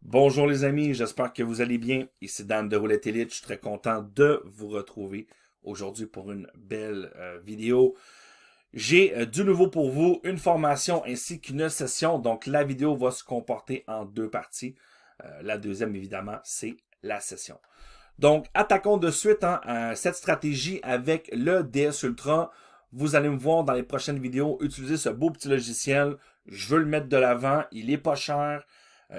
Bonjour les amis, j'espère que vous allez bien. Ici Dan de Roulette Elite, je suis très content de vous retrouver aujourd'hui pour une belle vidéo. J'ai du nouveau pour vous, une formation ainsi qu'une session. Donc la vidéo va se comporter en deux parties. La deuxième évidemment, c'est la session. Donc attaquons de suite cette stratégie avec le DS Ultra. Vous allez me voir dans les prochaines vidéos utiliser ce beau petit logiciel. Je veux le mettre de l'avant, il est pas cher.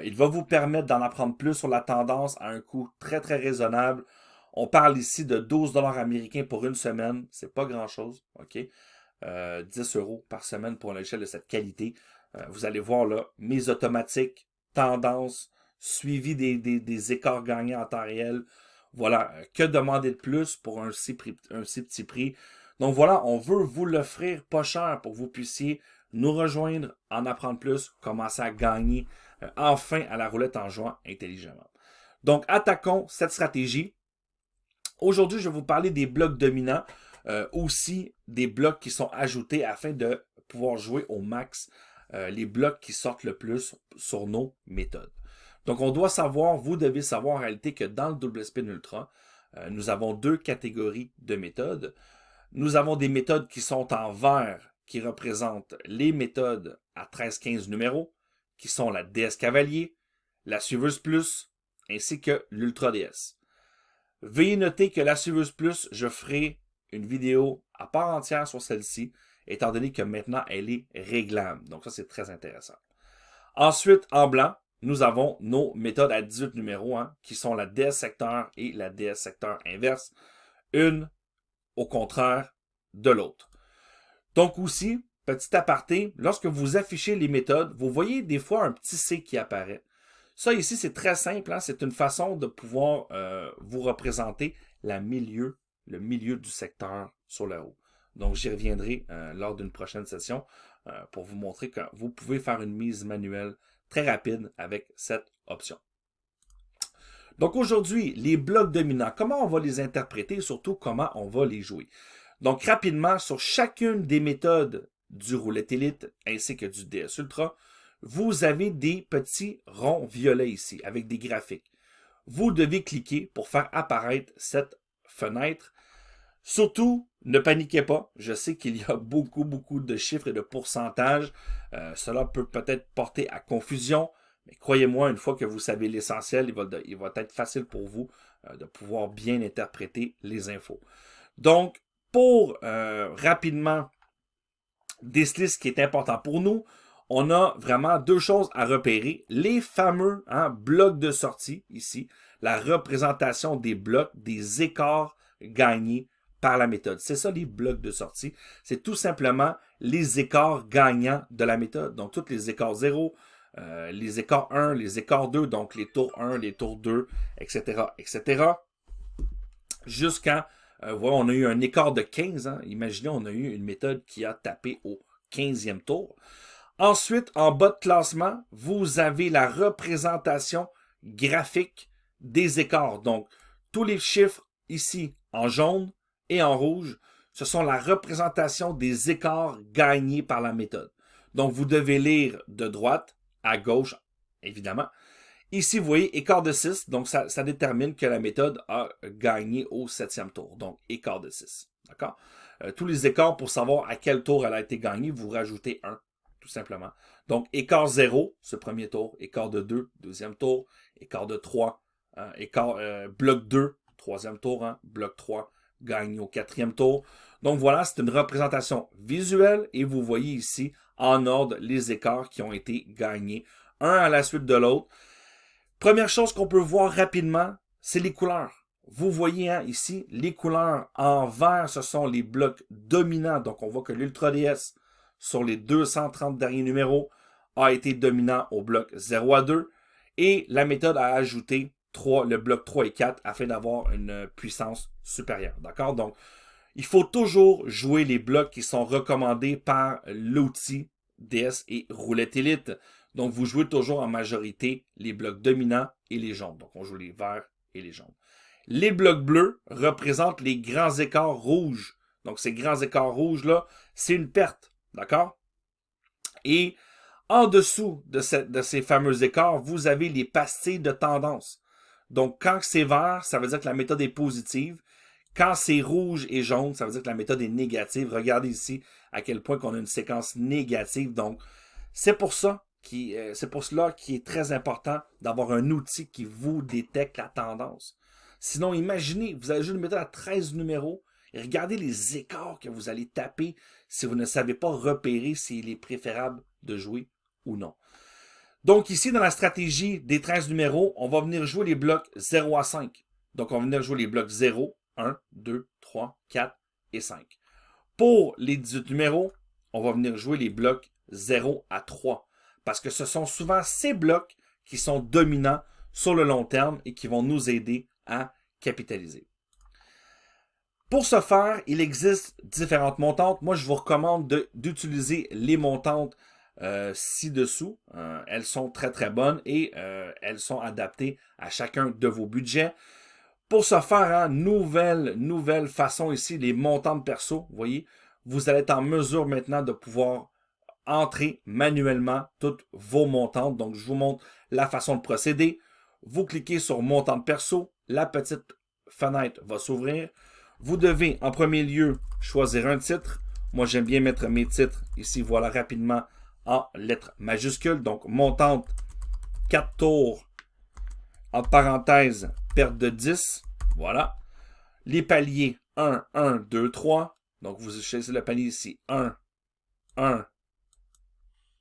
Il va vous permettre d'en apprendre plus sur la tendance à un coût très très raisonnable. On parle ici de 12 dollars américains pour une semaine. C'est pas grand chose, ok? 10 euros par semaine pour un logiciel de cette qualité. Vous allez voir là, mes automatiques, tendance, suivi des écarts gagnants en temps réel. Voilà, que demander de plus pour un si petit prix. Donc voilà, on veut vous l'offrir pas cher pour que vous puissiez nous rejoindre, en apprendre plus, commencer à gagner enfin à la roulette en jouant intelligemment. Donc attaquons cette stratégie. Aujourd'hui, je vais vous parler des blocs dominants, aussi des blocs qui sont ajoutés afin de pouvoir jouer au max les blocs qui sortent le plus sur nos méthodes. Donc on doit savoir, vous devez savoir en réalité que dans le double spin ultra, nous avons deux catégories de méthodes. Nous avons des méthodes qui sont en vert, qui représentent les méthodes à 13-15 numéros, qui sont la DS Cavalier, la Suiveuse Plus, ainsi que l'Ultra DS. Veuillez noter que la Suiveuse Plus, je ferai une vidéo à part entière sur celle-ci, étant donné que maintenant elle est réglable. Donc ça, c'est très intéressant. Ensuite, en blanc, nous avons nos méthodes à 18 numéros, qui sont la DS secteur et la DS secteur inverse. Une au contraire de l'autre. Donc aussi, petit aparté, lorsque vous affichez les méthodes, vous voyez des fois un petit C qui apparaît. Ça ici, c'est très simple, c'est une façon de pouvoir vous représenter le milieu du secteur sur le haut. Donc j'y reviendrai lors d'une prochaine session pour vous montrer que vous pouvez faire une mise manuelle très rapide avec cette option. Donc aujourd'hui, les blocs dominants, comment on va les interpréter et surtout comment on va les jouer. Donc rapidement, sur chacune des méthodes du Roulette Elite ainsi que du DS Ultra, vous avez des petits ronds violets ici avec des graphiques. Vous devez cliquer pour faire apparaître cette fenêtre. Surtout, ne paniquez pas. Je sais qu'il y a beaucoup de chiffres et de pourcentages. Cela peut peut-être porter à confusion. Mais croyez-moi, une fois que vous savez l'essentiel, il va être facile pour vous de pouvoir bien interpréter les infos. Donc, pour rapidement déceler ce qui est important pour nous, on a vraiment deux choses à repérer. Les fameux blocs de sortie, ici, la représentation des blocs, des écarts gagnés par la méthode. C'est ça les blocs de sortie. C'est tout simplement les écarts gagnants de la méthode. Donc, tous les écarts 0, les écarts 1, les écarts 2, donc les tours 1, les tours 2, etc., etc. Jusqu'à, voilà, on a eu un écart de 15. Imaginez, on a eu une méthode qui a tapé au 15e tour. Ensuite, en bas de classement, vous avez la représentation graphique des écarts. Donc, tous les chiffres ici en jaune et en rouge, ce sont la représentation des écarts gagnés par la méthode. Donc, vous devez lire de droite à gauche, évidemment. Ici, vous voyez écart de 6, donc ça détermine que la méthode a gagné au 7e tour. Donc, écart de 6. D'accord? Tous les écarts, pour savoir à quel tour elle a été gagnée, vous rajoutez 1, tout simplement. Donc, écart 0, ce premier tour. Écart de 2, deuxième tour. Écart de 3, bloc 2, troisième tour. Bloc 3, gagné au 4e tour. Donc, voilà, c'est une représentation visuelle et vous voyez ici, en ordre, les écarts qui ont été gagnés, un à la suite de l'autre. Première chose qu'on peut voir rapidement, c'est les couleurs. Vous voyez ici, les couleurs en vert, ce sont les blocs dominants. Donc, on voit que l'Ultra DS, sur les 230 derniers numéros, a été dominant au bloc 0 à 2. Et la méthode a ajouté le bloc 3 et 4 afin d'avoir une puissance supérieure. D'accord? Donc, il faut toujours jouer les blocs qui sont recommandés par l'outil DS et Roulette Elite. Donc, vous jouez toujours en majorité les blocs dominants et les jaunes. Donc, on joue les verts et les jaunes. Les blocs bleus représentent les grands écarts rouges. Donc, ces grands écarts rouges-là, c'est une perte. D'accord? Et En dessous de ces fameux écarts, vous avez les pastilles de tendance. Donc, quand c'est vert, ça veut dire que la méthode est positive. Quand c'est rouge et jaune, ça veut dire que la méthode est négative. Regardez ici à quel point qu'on a une séquence négative. Donc, c'est pour cela qu'il est très important d'avoir un outil qui vous détecte la tendance. Sinon, imaginez, vous allez jouer une méthode à 13 numéros et regardez les écarts que vous allez taper si vous ne savez pas repérer s'il est préférable de jouer ou non. Donc ici, dans la stratégie des 13 numéros, on va venir jouer les blocs 0 à 5. Donc on va venir jouer les blocs 0, 1, 2, 3, 4 et 5. Pour les 18 numéros, on va venir jouer les blocs 0 à 3. Parce que ce sont souvent ces blocs qui sont dominants sur le long terme et qui vont nous aider à capitaliser. Pour ce faire, il existe différentes montantes. Moi, je vous recommande d'utiliser les montantes ci-dessous. Elles sont très très bonnes et elles sont adaptées à chacun de vos budgets. Pour ce faire, nouvelle façon ici, les montants de perso, vous voyez, vous allez être en mesure maintenant de pouvoir entrer manuellement toutes vos montantes. Donc, je vous montre la façon de procéder. Vous cliquez sur montant de perso, la petite fenêtre va s'ouvrir. Vous devez en premier lieu choisir un titre. Moi, j'aime bien mettre mes titres ici, voilà, rapidement en lettres majuscules. Donc, montante 4 tours, entre parenthèses, perte de 10. Voilà. Les paliers 1, 1, 2, 3. Donc, vous choisissez le palier ici 1, 1,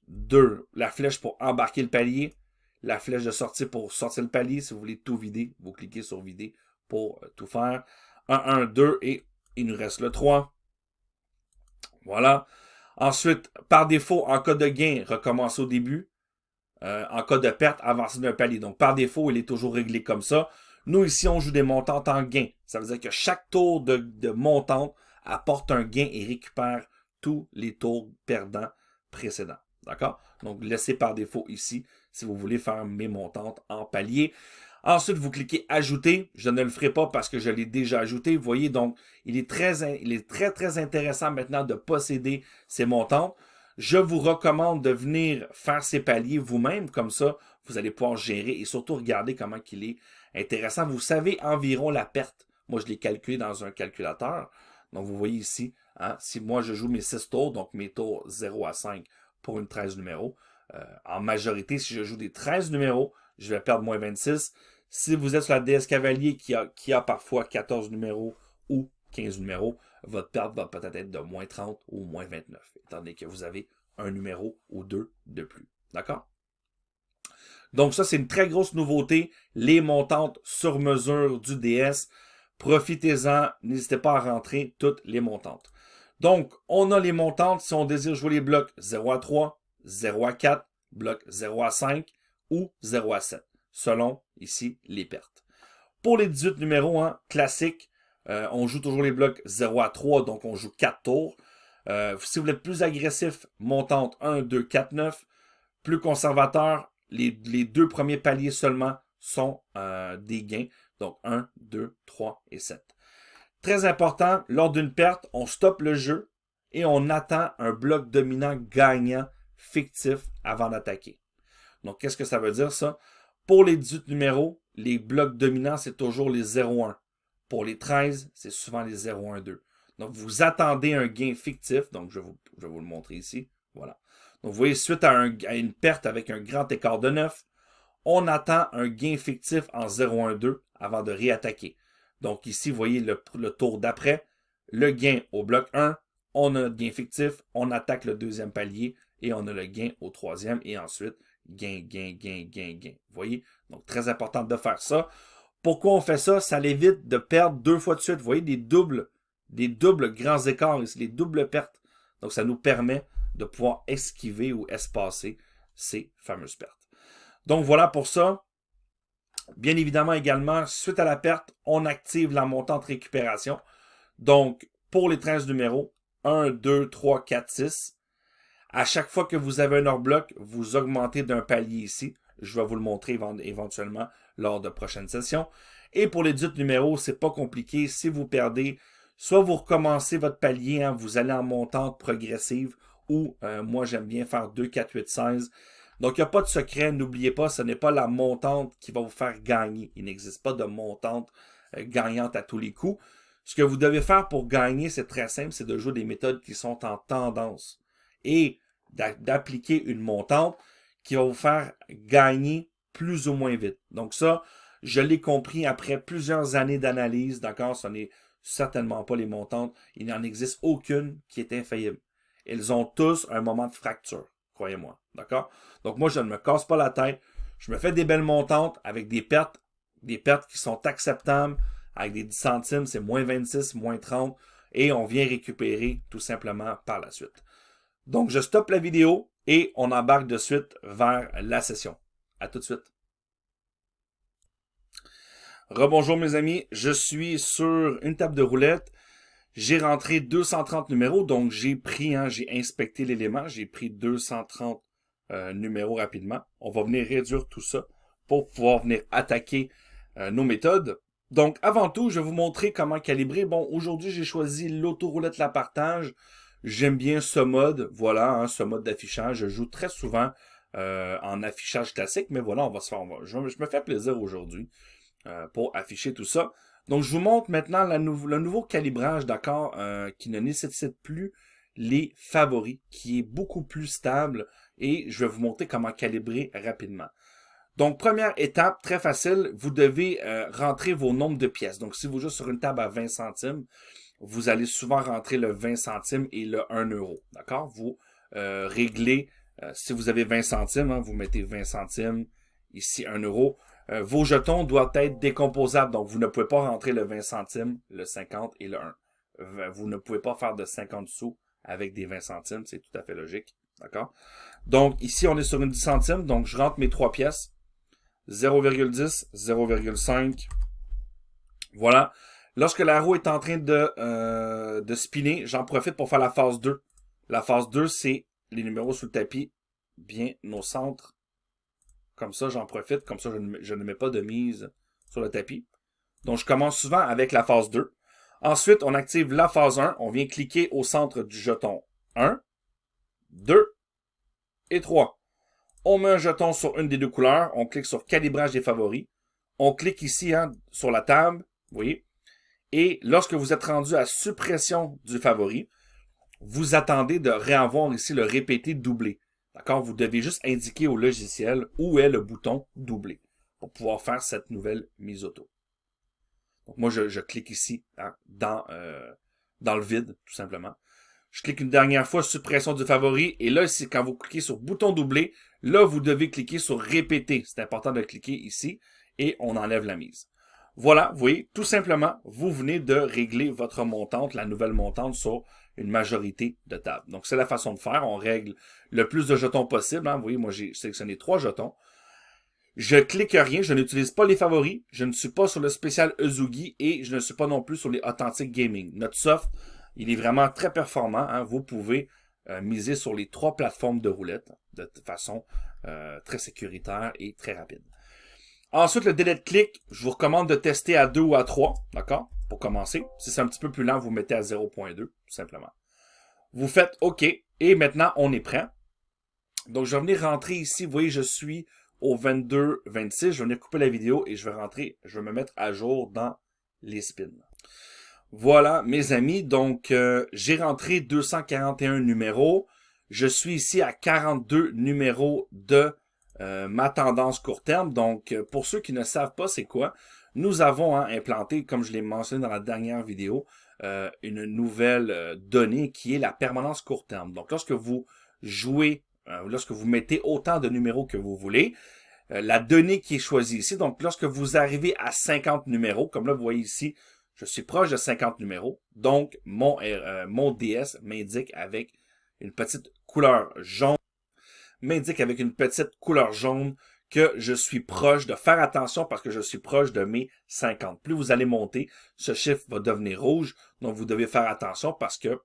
2. La flèche pour embarquer le palier. La flèche de sortie pour sortir le palier. Si vous voulez tout vider, vous cliquez sur vider pour tout faire. 1, 1, 2 et il nous reste le 3. Voilà. Ensuite, par défaut, en cas de gain, recommencer au début. En cas de perte, avancer d'un palier. Donc, par défaut, il est toujours réglé comme ça. Nous, ici, on joue des montantes en gain. Ça veut dire que chaque tour de montante apporte un gain et récupère tous les tours perdants précédents. D'accord? Donc, laissez par défaut ici si vous voulez faire mes montantes en palier. Ensuite, vous cliquez ajouter. Je ne le ferai pas parce que je l'ai déjà ajouté. Vous voyez, donc, il est très intéressant maintenant de posséder ces montantes. Je vous recommande de venir faire ces paliers vous-même. Comme ça, vous allez pouvoir gérer et surtout regarder comment il est intéressant. Vous savez environ la perte. Moi, je l'ai calculé dans un calculateur. Donc, vous voyez ici, hein, si moi, je joue mes 6 tours, donc mes tours 0 à 5 pour une 13 numéros. En majorité, si je joue des 13 numéros, je vais perdre moins 26. Si vous êtes sur la DS Cavalier qui a parfois 14 numéros ou 15 numéros, votre perte va peut-être être de moins 30 ou moins 29, étant donné que vous avez un numéro ou deux de plus. D'accord? Donc ça, c'est une très grosse nouveauté, les montantes sur mesure du DS. Profitez-en, n'hésitez pas à rentrer toutes les montantes. Donc, on a les montantes si on désire jouer les blocs 0 à 3, 0 à 4, bloc 0 à 5 ou 0 à 7, selon ici les pertes. Pour les 18 numéros, hein, classiques, on joue toujours les blocs 0 à 3, donc on joue 4 tours. Si vous êtes plus agressif, montante 1, 2, 4, 9. Plus conservateur, les deux premiers paliers seulement sont des gains. Donc 1, 2, 3 et 7. Très important, lors d'une perte, on stoppe le jeu et on attend un bloc dominant gagnant fictif avant d'attaquer. Donc, qu'est-ce que ça veut dire ça? Pour les 18 numéros, les blocs dominants, c'est toujours les 0-1. Pour les 13, c'est souvent les 0-1-2. Donc, vous attendez un gain fictif. Donc, je vais vous le montrer ici. Voilà. Donc, vous voyez, suite à une perte avec un grand écart de 9, on attend un gain fictif en 0-1-2 avant de réattaquer. Donc, ici, vous voyez le tour d'après. Le gain au bloc 1, on a notre gain fictif, on attaque le deuxième palier et on a le gain au troisième et ensuite, gain. Vous voyez? Donc, très important de faire ça. Pourquoi on fait ça? Ça l'évite de perdre 2 fois de suite. Vous voyez, des doubles grands écarts ici, les doubles pertes. Donc, ça nous permet de pouvoir esquiver ou espacer ces fameuses pertes. Donc, voilà pour ça. Bien évidemment, également, suite à la perte, on active la montante récupération. Donc, pour les 13 numéros, 1, 2, 3, 4, 6. À chaque fois que vous avez un hors-bloc, vous augmentez d'un palier ici. Je vais vous le montrer éventuellement lors de prochaines sessions. Et pour les 18 numéros, c'est pas compliqué. Si vous perdez, soit vous recommencez votre palier, hein, vous allez en montante progressive, ou moi, j'aime bien faire 2, 4, 8, 16. Donc, il n'y a pas de secret. N'oubliez pas, ce n'est pas la montante qui va vous faire gagner. Il n'existe pas de montante gagnante à tous les coups. Ce que vous devez faire pour gagner, c'est très simple, c'est de jouer des méthodes qui sont en tendance et d'appliquer une montante qui va vous faire gagner plus ou moins vite. Donc ça, je l'ai compris après plusieurs années d'analyse, d'accord? Ce n'est certainement pas les montantes. Il n'en existe aucune qui est infaillible. Ils ont tous un moment de fracture, croyez-moi, d'accord? Donc moi, je ne me casse pas la tête. Je me fais des belles montantes avec des pertes qui sont acceptables. Avec des 10 centimes, c'est moins 26, moins 30. Et on vient récupérer tout simplement par la suite. Donc, je stoppe la vidéo et on embarque de suite vers la session. À tout de suite. Rebonjour mes amis, je suis sur une table de roulette. J'ai rentré 230 numéros, donc j'ai pris, j'ai inspecté l'élément, j'ai pris 230 numéros rapidement. On va venir réduire tout ça pour pouvoir venir attaquer nos méthodes. Donc, avant tout, je vais vous montrer comment calibrer. Bon, aujourd'hui, j'ai choisi l'autoroulette la partage. J'aime bien ce mode, voilà, ce mode d'affichage. Je joue très souvent en affichage classique, mais voilà, on va se faire. Je me fais plaisir aujourd'hui pour afficher tout ça. Donc, je vous montre maintenant le nouveau calibrage, d'accord, qui ne nécessite plus les favoris, qui est beaucoup plus stable, et je vais vous montrer comment calibrer rapidement. Donc, première étape, très facile, vous devez rentrer vos nombres de pièces. Donc, si vous jouez sur une table à 20 centimes, vous allez souvent rentrer le 20 centimes et le 1 euro. D'accord? Vous réglez, si vous avez 20 centimes, vous mettez 20 centimes, ici 1 euro. Vos jetons doivent être décomposables. Donc, vous ne pouvez pas rentrer le 20 centimes, le 50 et le 1. Vous ne pouvez pas faire de 50 sous avec des 20 centimes. C'est tout à fait logique. D'accord? Donc, ici, on est sur une 10 centimes. Donc, je rentre mes 3 pièces. 0,10, 0,5. Voilà. Lorsque la roue est en train de spinner, j'en profite pour faire la phase 2. La phase 2, c'est les numéros sous le tapis, bien au centre. Comme ça, j'en profite. Comme ça, je ne mets pas de mise sur le tapis. Donc, je commence souvent avec la phase 2. Ensuite, on active la phase 1. On vient cliquer au centre du jeton 1, 2 et 3. On met un jeton sur une des deux couleurs. On clique sur calibrage des favoris. On clique ici sur la table. Vous voyez. Et lorsque vous êtes rendu à suppression du favori, vous attendez de réavoir ici le répété doublé. D'accord? Vous devez juste indiquer au logiciel où est le bouton doublé pour pouvoir faire cette nouvelle mise auto. Donc moi, je clique ici dans le vide, tout simplement. Je clique une dernière fois suppression du favori. Et là, ici, quand vous cliquez sur bouton doublé, là, vous devez cliquer sur répéter. C'est important de cliquer ici et on enlève la mise. Voilà, vous voyez, tout simplement, vous venez de régler votre montante, la nouvelle montante sur une majorité de tables. Donc, c'est la façon de faire. On règle le plus de jetons possible. Vous voyez, moi, j'ai sélectionné 3 jetons. Je clique rien, je n'utilise pas les favoris. Je ne suis pas sur le spécial Ezugi et je ne suis pas non plus sur les Authentic Gaming. Notre soft, il est vraiment très performant. Vous pouvez miser sur les 3 plateformes de roulette de façon très sécuritaire et très rapide. Ensuite, le délai de clic, je vous recommande de tester à 2 ou à 3, d'accord, pour commencer. Si c'est un petit peu plus lent, vous mettez à 0.2, tout simplement. Vous faites OK, et maintenant, on est prêt. Donc, je vais venir rentrer ici. Vous voyez, je suis au 22-26. Je vais venir couper la vidéo et je vais me mettre à jour dans les spins. Voilà, mes amis. Donc, j'ai rentré 241 numéros. Je suis ici à 42 numéros de ma tendance court terme. Donc, pour ceux qui ne savent pas c'est quoi, nous avons implanté, comme je l'ai mentionné dans la dernière vidéo, une nouvelle donnée qui est la permanence court terme. Donc, lorsque vous jouez, lorsque vous mettez autant de numéros que vous voulez, la donnée qui est choisie ici, donc lorsque vous arrivez à 50 numéros, comme là vous voyez ici, je suis proche de 50 numéros, donc mon DS m'indique avec une petite couleur jaune, que je suis proche de faire attention parce que je suis proche de mes 50. Plus vous allez monter, ce chiffre va devenir rouge, donc vous devez faire attention parce que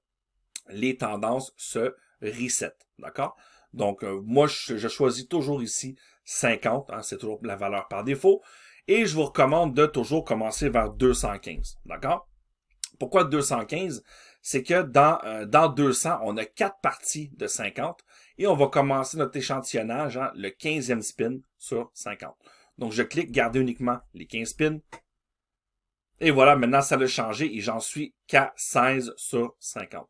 les tendances se reset, d'accord? Donc, moi, je choisis toujours ici 50, c'est toujours la valeur par défaut, et je vous recommande de toujours commencer vers 215, d'accord? Pourquoi 215? c'est que dans 200, on a 4 parties de 50 et on va commencer notre échantillonnage, hein, le 15e spin sur 50. Donc, je clique garder uniquement les 15 spins. Et voilà, maintenant, ça a changé et j'en suis qu'à 16 sur 50.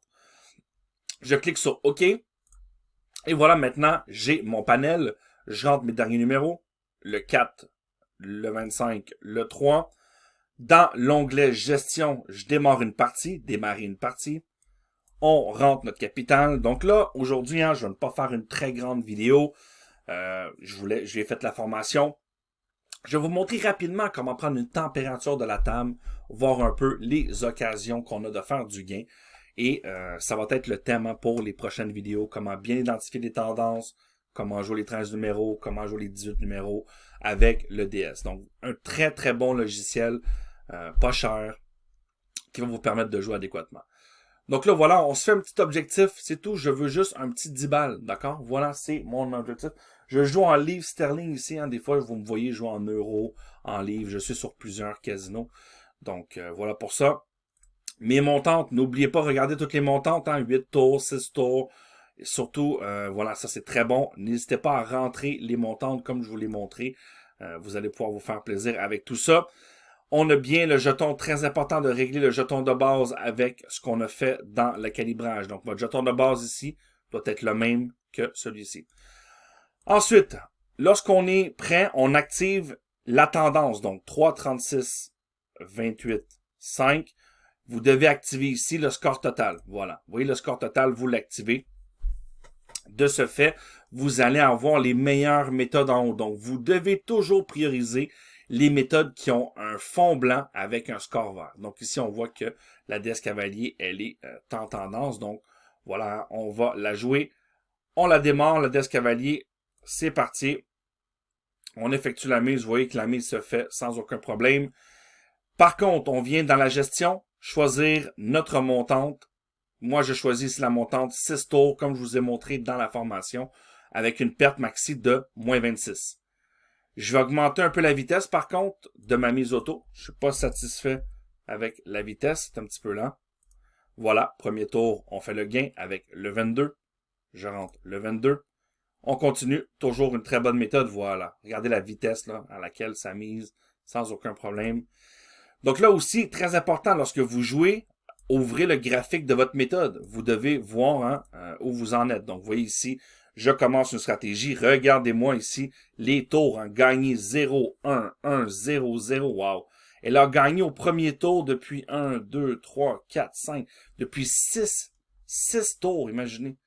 Je clique sur OK. Et voilà, maintenant, j'ai mon panel. Je rentre mes derniers numéros. Le 4, le 25, le 3. Dans l'onglet Gestion, je démarre une partie. Démarrer une partie. On rentre notre capital. Donc là, aujourd'hui, hein, je ne vais pas faire une très grande vidéo. J'ai fait la formation. Je vais vous montrer rapidement comment prendre une température de la table, voir un peu les occasions qu'on a de faire du gain. Et ça va être le thème pour les prochaines vidéos, comment bien identifier les tendances, comment jouer les 13 numéros, comment jouer les 18 numéros avec le DS. Donc, un très très bon logiciel, pas cher, qui va vous permettre de jouer adéquatement. Donc là, voilà, on se fait un petit objectif, c'est tout. Je veux juste un petit 10 balles, d'accord? Voilà, c'est mon objectif. Je joue en livres sterling ici, hein. Des fois, vous me voyez jouer en euros, en livres. Je suis sur plusieurs casinos. Donc, voilà pour ça. Mes montantes, n'oubliez pas, regardez toutes les montantes, hein, 8 tours, 6 tours. Et surtout, voilà, ça c'est très bon. N'hésitez pas à rentrer les montantes comme je vous l'ai montré. Vous allez pouvoir vous faire plaisir avec tout ça. On a bien le jeton, très important de régler le jeton de base avec ce qu'on a fait dans le calibrage. Donc, votre jeton de base ici doit être le même que celui-ci. Ensuite, lorsqu'on est prêt, on active la tendance. Donc, 3, 36, 28, 5. Vous devez activer ici le score total. Voilà. Vous voyez le score total, vous l'activez. De ce fait, vous allez avoir les meilleures méthodes en haut. Donc, vous devez toujours prioriser les méthodes qui ont un fond blanc avec un score vert. Donc, ici, on voit que la DS Cavalier, elle est en tendance. Donc, voilà, on va la jouer. On la démarre, la DS Cavalier. C'est parti. On effectue la mise. Vous voyez que la mise se fait sans aucun problème. Par contre, on vient dans la gestion, choisir notre montante. Moi, je choisis ici la montante 6 tours, comme je vous ai montré dans la formation, avec une perte maxi de moins 26. Je vais augmenter un peu la vitesse, par contre, de ma mise auto. Je ne suis pas satisfait avec la vitesse. C'est un petit peu lent. Voilà, premier tour, on fait le gain avec le 22. Je rentre le 22. On continue. Toujours une très bonne méthode. Voilà. Regardez la vitesse là, à laquelle ça mise sans aucun problème. Donc là aussi, très important, lorsque vous jouez, ouvrez le graphique de votre méthode. Vous devez voir hein, où vous en êtes. Donc, vous voyez ici, je commence une stratégie. Regardez-moi ici les tours. Hein, gagné 0, 1, 1, 0, 0. Wow. Elle a gagné au premier tour depuis 1, 2, 3, 4, 5. Depuis 6 tours, imaginez.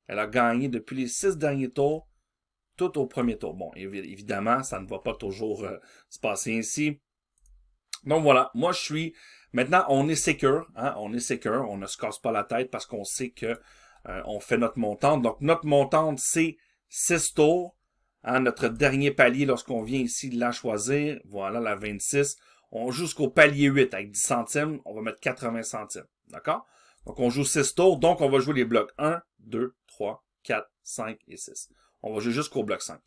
Elle a gagné depuis les 6 derniers tours, tout au premier tour. Bon, évidemment, ça ne va pas toujours se passer ainsi. Donc voilà, moi je suis... Maintenant, on est secure, hein, on ne se casse pas la tête parce qu'on sait que on fait notre montante. Donc notre montante, c'est 6 tours. Hein, notre dernier palier, lorsqu'on vient ici de la choisir, voilà la 26. On joue jusqu'au palier 8 avec 10 centimes, on va mettre 80 centimes. D'accord? Donc on joue 6 tours, donc on va jouer les blocs 1, 2, 3, 4, 5 et 6. On va jouer jusqu'au bloc 5.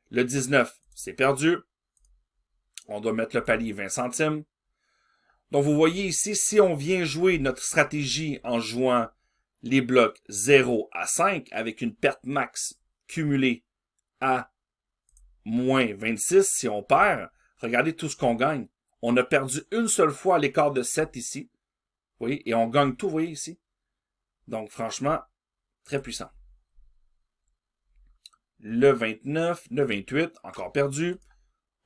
Le 19, c'est perdu. On doit mettre le palier 20 centimes. Donc, vous voyez ici, si on vient jouer notre stratégie en jouant les blocs 0 à 5 avec une perte max cumulée à moins 26, si on perd, regardez tout ce qu'on gagne. On a perdu une seule fois à l'écart de 7 ici. Vous voyez, et on gagne tout, vous voyez ici. Donc, franchement, très puissant. Le 29, le 28, encore perdu.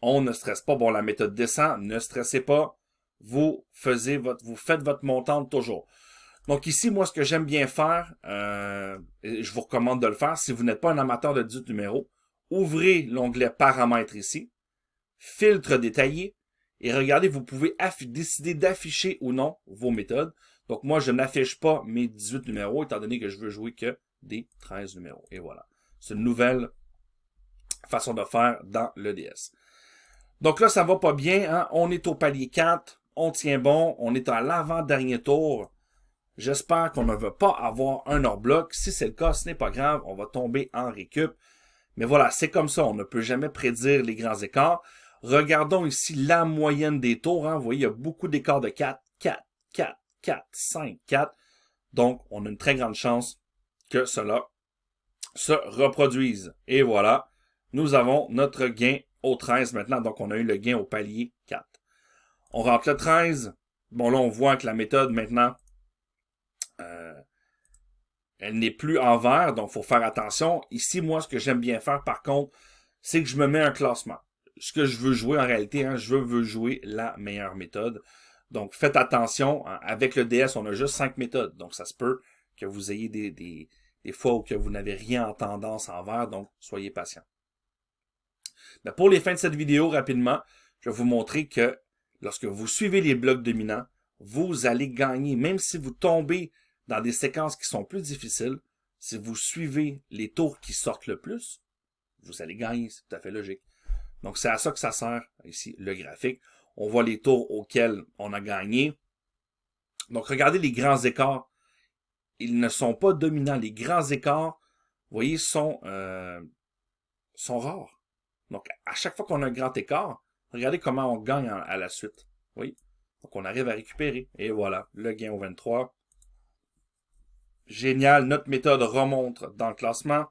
On ne stresse pas. Bon, la méthode descend. Ne stressez pas. Vous faites votre montante toujours. Donc ici, moi, ce que j'aime bien faire, et je vous recommande de le faire, si vous n'êtes pas un amateur de 18 numéros, ouvrez l'onglet paramètres ici, filtre détaillé, et regardez, vous pouvez décider d'afficher ou non vos méthodes. Donc moi, je n'affiche pas mes 18 numéros, étant donné que je veux jouer que des 13 numéros. Et voilà. C'est une nouvelle façon de faire dans le DS. Donc là, ça va pas bien. Hein? On est au palier 4. On tient bon. On est à l'avant-dernier tour. J'espère qu'on ne va pas avoir un hors-bloc. Si c'est le cas, ce n'est pas grave. On va tomber en récup. Mais voilà, c'est comme ça. On ne peut jamais prédire les grands écarts. Regardons ici la moyenne des tours. Hein? Vous voyez, il y a beaucoup d'écarts de 4, 4, 4, 4, 5, 4. Donc, on a une très grande chance que cela se reproduise. Et voilà, nous avons notre gain au 13 maintenant. Donc, on a eu le gain au palier 4. On rentre le 13. Bon, là, on voit que la méthode, maintenant, elle n'est plus en vert, donc il faut faire attention. Ici, moi, ce que j'aime bien faire, par contre, c'est que je me mets un classement. Ce que je veux jouer, en réalité, je veux jouer la meilleure méthode. Donc, faites attention. Avec le DS, on a juste 5 méthodes. Donc, ça se peut que vous ayez des fois où que vous n'avez rien en tendance en vert. Donc, soyez patient. Mais pour les fins de cette vidéo, rapidement, je vais vous montrer que lorsque vous suivez les blocs dominants, vous allez gagner. Même si vous tombez dans des séquences qui sont plus difficiles, si vous suivez les tours qui sortent le plus, vous allez gagner. C'est tout à fait logique. Donc, c'est à ça que ça sert, ici, le graphique. On voit les tours auxquels on a gagné. Donc, regardez les grands écarts. Ils ne sont pas dominants. Les grands écarts, vous voyez, sont rares. Donc, à chaque fois qu'on a un grand écart, regardez comment on gagne à la suite. Oui. Donc, on arrive à récupérer. Et voilà, le gain au 23. Génial. Notre méthode remonte dans le classement.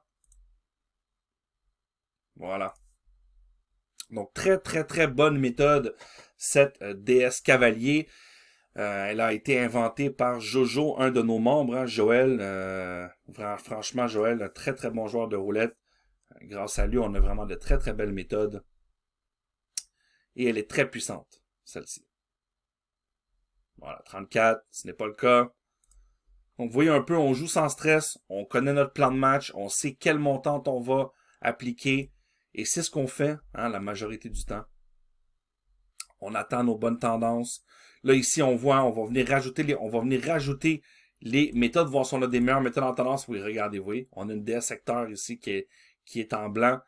Voilà. Donc, très, très, très bonne méthode, cette DS Cavalier. Elle a été inventée par Jojo, un de nos membres, Joël. Franchement, Joël, un très, très bon joueur de roulette. Grâce à lui, on a vraiment de très, très belles méthodes. Et elle est très puissante, celle-ci. Voilà, 34, ce n'est pas le cas. Donc, vous voyez un peu, on joue sans stress. On connaît notre plan de match. On sait quelle montante on va appliquer. Et c'est ce qu'on fait, la majorité du temps. On attend nos bonnes tendances. Là, ici, on voit, on va venir rajouter les méthodes, voir si on a des meilleures méthodes en tendance. Oui, regardez, vous voyez, on a une DS secteur ici qui est en blanc.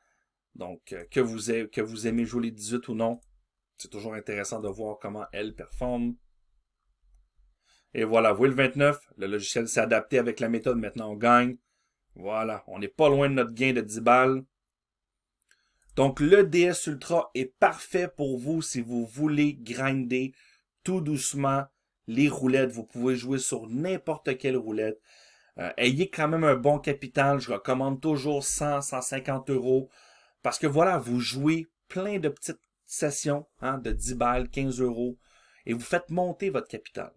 Donc, que vous aimez jouer les 18 ou non, c'est toujours intéressant de voir comment elle performe. Et voilà, vous voyez le 29, le logiciel s'est adapté avec la méthode, maintenant on gagne. Voilà, on n'est pas loin de notre gain de 10 balles. Donc, le DS Ultra est parfait pour vous si vous voulez grinder tout doucement les roulettes. Vous pouvez jouer sur n'importe quelle roulette. Ayez quand même un bon capital. Je recommande toujours 100, 150 euros. Parce que voilà, vous jouez plein de petites sessions de 10 balles, 15 euros. Et vous faites monter votre capital.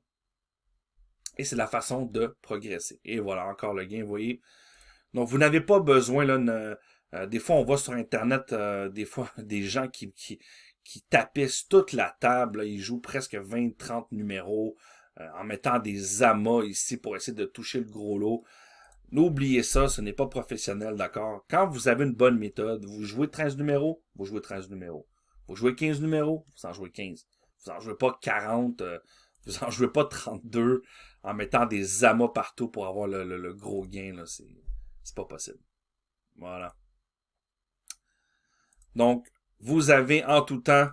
Et c'est la façon de progresser. Et voilà, encore le gain, vous voyez. Donc, vous n'avez pas besoin, là, des fois, on voit sur Internet, des fois, des gens qui tapissent toute la table. Là, ils jouent presque 20-30 numéros en mettant des amas ici pour essayer de toucher le gros lot. N'oubliez ça, ce n'est pas professionnel, d'accord? Quand vous avez une bonne méthode, vous jouez 13 numéros, vous jouez 13 numéros. Vous jouez 15 numéros, vous en jouez 15. Vous en jouez pas 40, vous en jouez pas 32 en mettant des amas partout pour avoir le gros gain, là. C'est pas possible. Voilà. Donc, vous avez en tout temps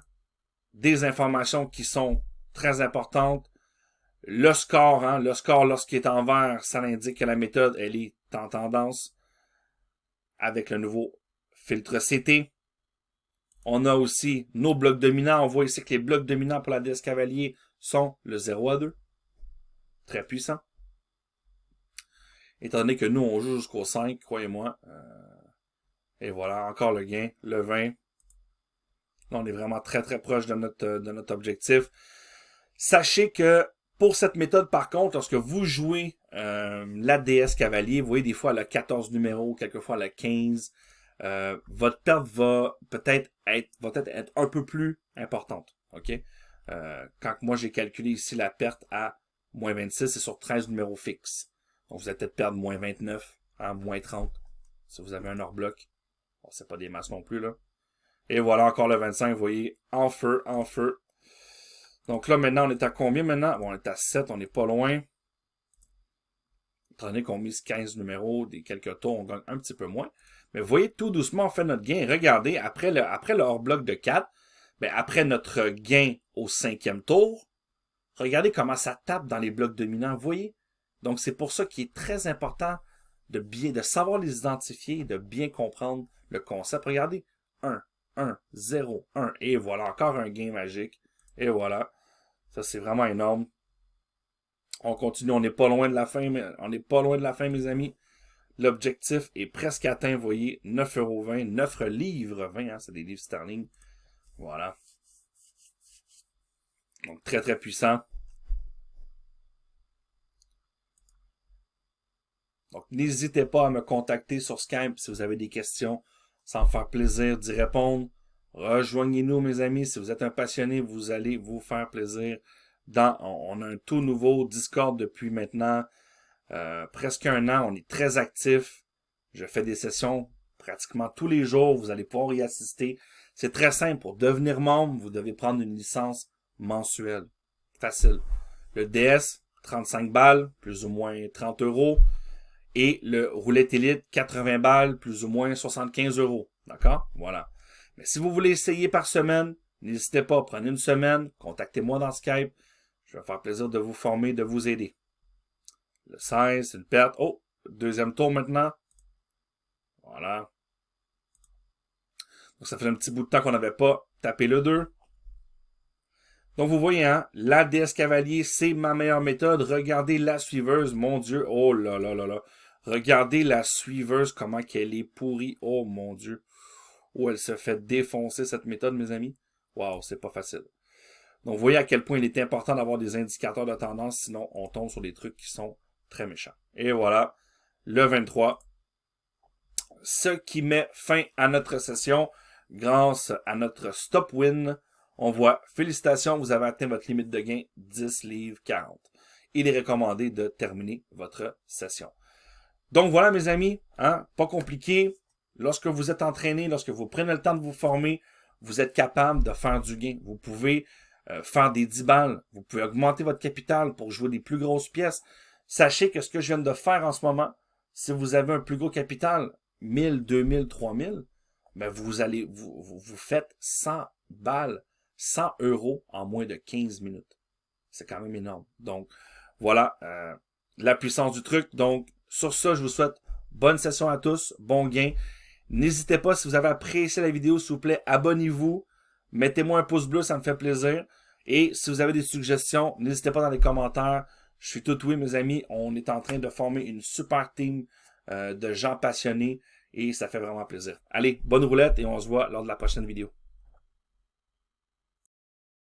des informations qui sont très importantes. Le score, lorsqu'il est en vert, ça indique que la méthode, elle est en tendance avec le nouveau filtre CT. On a aussi nos blocs dominants. On voit ici que les blocs dominants pour la DS Cavalier sont le 0 à 2. Très puissant. Étant donné que nous, on joue jusqu'au 5, croyez-moi. Et voilà, encore le gain, le 20. Là, on est vraiment très, très proche de notre objectif. Sachez que pour cette méthode, par contre, lorsque vous jouez la DS Cavalier, vous voyez, des fois, elle a 14 numéros, quelquefois, elle a 15. Votre perte va peut-être être un peu plus importante. OK? Quand moi, j'ai calculé ici la perte à moins 26, c'est sur 13 numéros fixes. Donc, vous allez peut-être perdre moins 29 à moins 30 si vous avez un hors bloc. Bon, c'est pas des masses non plus, là. Et voilà, encore le 25, vous voyez, en feu, en feu. Donc là, maintenant, on est à combien maintenant? Bon, on est à 7, on n'est pas loin. Étant donné qu'on mise 15 numéros, des quelques tours, on gagne un petit peu moins. Mais vous voyez, tout doucement, on fait notre gain. Regardez, après le hors-bloc de 4, ben après notre gain au 5e tour, regardez comment ça tape dans les blocs dominants, vous voyez? Donc, c'est pour ça qu'il est très important de savoir les identifier et de bien comprendre le concept. Regardez, 1, 1, 0, 1. Et voilà, encore un gain magique. Et voilà. Ça, c'est vraiment énorme. On continue, on n'est pas loin de la fin, mais on n'est pas loin de la fin, mes amis. L'objectif est presque atteint, vous voyez, 9,20 €, 9 livres 20, hein, c'est des livres sterling. Voilà. Donc, très, très puissant. Donc, n'hésitez pas à me contacter sur Skype si vous avez des questions. Ça me faire plaisir d'y répondre. Rejoignez-nous, mes amis. Si vous êtes un passionné, vous allez vous faire plaisir. On a un tout nouveau Discord depuis maintenant presque un an. On est très actif. Je fais des sessions pratiquement tous les jours. Vous allez pouvoir y assister. C'est très simple. Pour devenir membre, vous devez prendre une licence mensuelle. Facile. Le DS, 35 balles, plus ou moins 30 €. Et le roulette élite, 80 balles, plus ou moins 75 €. D'accord? Voilà. Mais si vous voulez essayer par semaine, n'hésitez pas, prenez une semaine, contactez-moi dans Skype. Je vais me faire plaisir de vous former, de vous aider. Le 16, c'est une perte. Oh, deuxième tour maintenant. Voilà. Donc, ça fait un petit bout de temps qu'on n'avait pas tapé le 2. Donc, vous voyez, hein, la DS Cavalier, c'est ma meilleure méthode. Regardez la suiveuse, mon Dieu. Oh là là là là. Regardez la suiveuse, comment qu'elle est pourrie. Oh mon Dieu. Oh, elle se fait défoncer, cette méthode, mes amis. Wow, c'est pas facile. Donc, vous voyez à quel point il est important d'avoir des indicateurs de tendance, sinon on tombe sur des trucs qui sont très méchants. Et voilà, le 23. Ce qui met fin à notre session grâce à notre stop win. On voit, félicitations, vous avez atteint votre limite de gain, 10 livres 40. Il est recommandé de terminer votre session. Donc voilà, mes amis, hein, pas compliqué. Lorsque vous êtes entraîné, lorsque vous prenez le temps de vous former, vous êtes capable de faire du gain. Vous pouvez faire des 10 balles. Vous pouvez augmenter votre capital pour jouer des plus grosses pièces. Sachez que ce que je viens de faire en ce moment, si vous avez un plus gros capital, 1000, 2000, 3000, ben vous faites 100 balles, 100 € en moins de 15 minutes. C'est quand même énorme. Donc, voilà la puissance du truc. Donc, sur ça, je vous souhaite bonne session à tous, bon gain. N'hésitez pas, si vous avez apprécié la vidéo, s'il vous plaît, abonnez-vous. Mettez-moi un pouce bleu, ça me fait plaisir. Et si vous avez des suggestions, n'hésitez pas dans les commentaires. Je suis tout oui, mes amis. On est en train de former une super team de gens passionnés et ça fait vraiment plaisir. Allez, bonne roulette et on se voit lors de la prochaine vidéo.